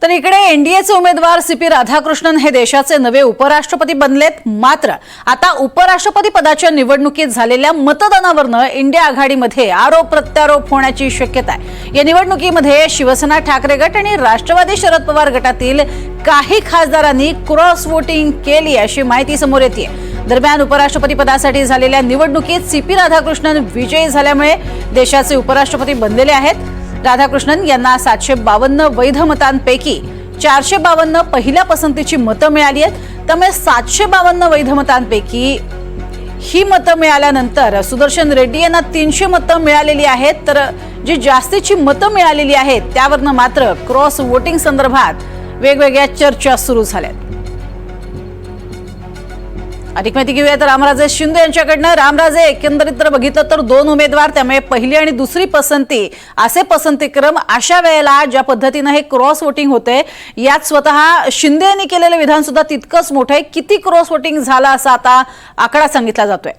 तर इकडे एनडीएचे उमेदवार सीपी राधाकृष्णन हे देशाचे नवे उपराष्ट्रपती बनलेत। मात्र आता उपराष्ट्रपती पदाच्या निवडणुकीत झालेल्या मतदानावरनं इंडिया आघाडीमध्ये आरोप प्रत्यारोप होण्याची शक्यता आहे। या निवडणुकीमध्ये शिवसेना ठाकरे गट आणि राष्ट्रवादी शरद पवार गटातील काही खासदारांनी क्रॉस वोटिंग केली अशी माहिती समोर येते। दरम्यान उपराष्ट्रपती पदासाठी झालेल्या निवडणुकीत सीपी राधाकृष्णन विजयी झाल्यामुळे देशाचे उपराष्ट्रपती बनलेले आहेत। राधाकृष्णन यांना 752 वैध मतांपैकी 452 पहिल्या पसंतीची मतं मिळाली आहेत। त्यामुळे 752 वैध मतांपैकी ही मतं मिळाल्यानंतर सुदर्शन रेड्डी यांना 300 मतं मिळालेली आहेत। तर जी जास्तीची मतं मिळालेली आहेत त्यावरनं मात्र क्रॉस वोटिंग संदर्भात वेगवेगळ्या चर्चा सुरू झाल्यात। अधिक माहिती घेऊया तर रामराजे शिंदे यांच्याकडनं। रामराजे, एकंदरीत जर बघितलं तर दोन उमेदवार, त्यामुळे पहिली आणि दुसरी पसंती असे पसंतीक्रम, अशा वेळेला ज्या पद्धतीने हे क्रॉस वोटिंग होते यात स्वतः शिंदे यांनी केलेलं विधान सुद्धा तितकंच मोठं आहे। किती क्रॉस वोटिंग झाला असा आता आकडा सांगितला जातोय?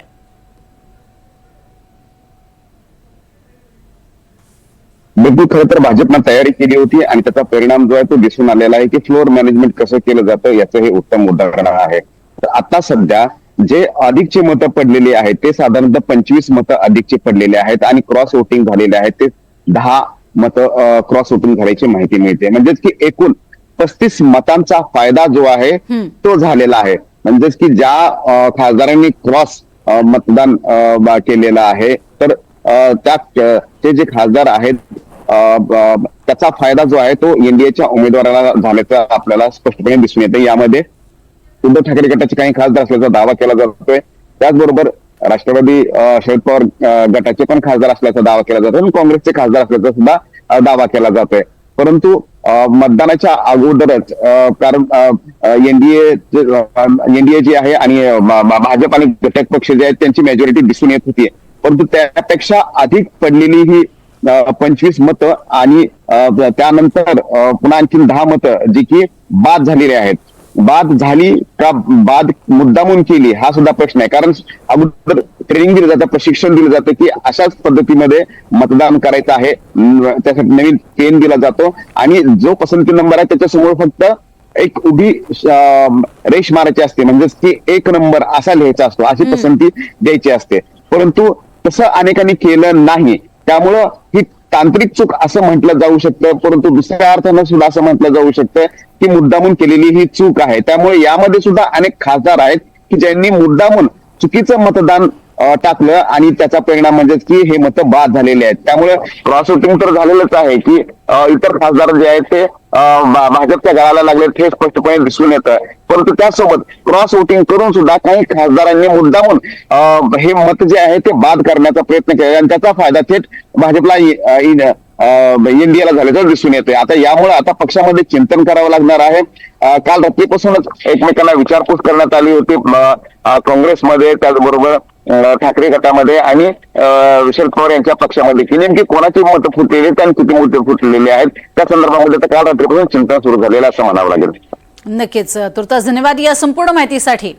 बिलकुल, खरं तर भाजपनं तयारी केली होती आणि त्याचा परिणाम जो आहे तो दिसून आलेला आहे की फ्लोअर मॅनेजमेंट कसं केलं जातं याचं हे उत्तम उदाहरण आहे। तर आता सध्या जे अधिकची मतं पडलेली आहेत ते साधारणतः 25 मतं अधिकची पडलेली आहेत आणि क्रॉस वोटिंग झालेले आहेत ते 10 मतं क्रॉस वोटिंग झाल्याची माहिती मिळते। म्हणजेच की एकूण 35 मतांचा फायदा जो आहे तो झालेला आहे। म्हणजेच की ज्या खासदारांनी क्रॉस मतदान केलेलं आहे तर ते जे खासदार आहेत त्याचा फायदा जो आहे तो एनडीएच्या उमेदवाराला झाल्याचं आपल्याला स्पष्टपणे दिसून येते। यामध्ये उद्धव ठाकरे गटाचे काही खासदार असल्याचा दावा केला जातोय, त्याचबरोबर राष्ट्रवादी शरद पवार गटाचे पण खासदार असल्याचा दावा केला जातोय आणि काँग्रेसचे खासदार असल्याचा सुद्धा दावा केला जातोय। परंतु मतदानाच्या अगोदरच कारण एनडीए जे आहे आणि भाजप आणि घटक पक्ष जे आहेत त्यांची मेजॉरिटी दिसून येत होती, परंतु त्यापेक्षा अधिक पडलेली ही 25 मतं आणि त्यानंतर पुन्हा आणखी 10 मतं जी की बाद झालेली आहेत। बाद झाली का बाद मुद्दामून केली हा सुद्धा प्रश्न आहे, कारण अगोदर ट्रेनिंग दिलं जातं, प्रशिक्षण दिलं जातं की अशाच पद्धतीमध्ये मतदान करायचं आहे। त्यासाठी नवीन पेन दिला जातो आणि जो पसंती नंबर आहे त्याच्यासमोर फक्त एक उभी रेष मारायची असते, म्हणजेच की 1 नंबर असा लिहायचा असतो, अशी पसंती द्यायची असते। परंतु तसं अनेकांनी केलं नाही, त्यामुळं ही तांत्रिक चूक असं म्हटलं जाऊ शकतं, परंतु दुसऱ्या अर्थानं सुद्धा असं म्हटलं जाऊ शकतं की मुद्दामून केलेली ही चूक आहे। त्यामुळे यामध्ये सुद्धा अनेक खासदार आहेत की ज्यांनी मुद्दामून चुकीचं मतदान टाकलं आणि त्याचा परिणाम म्हणजेच की हे मतं बाद झालेले आहेत। त्यामुळे क्रॉस वोटिंग तर झालेलंच आहे की इतर खासदार जे आहेत ते भाजपच्या गळाला लागले हे स्पष्टपणे दिसून येतं। परंतु त्यासोबत क्रॉस वोटिंग करून सुद्धा काही खासदारांनी मुद्दामून हे मत जे आहे ते बाद करण्याचा प्रयत्न केला आणि त्याचा फायदा थेट भाजपला एनडीएला झाल्याचं दिसून येतोय। आता यामुळे आता पक्षामध्ये चिंतन करावं लागणार आहे। काल रात्रीपासूनच एकमेकांना विचारपूस करण्यात आली होती काँग्रेसमध्ये, त्याचबरोबर ठाकरे गटामध्ये आणि शरद पवार यांच्या पक्षामध्ये की नेमकी कोणाची मतं फुटलेली आहेत आणि किती मतं फुटलेली आहेत त्या संदर्भामध्ये तर काल रात्रीपासून चिंतन सुरू झालेलं असं म्हणावं लागेल। नक्कीच, तुर्तास धन्यवाद या संपूर्ण माहितीसाठी।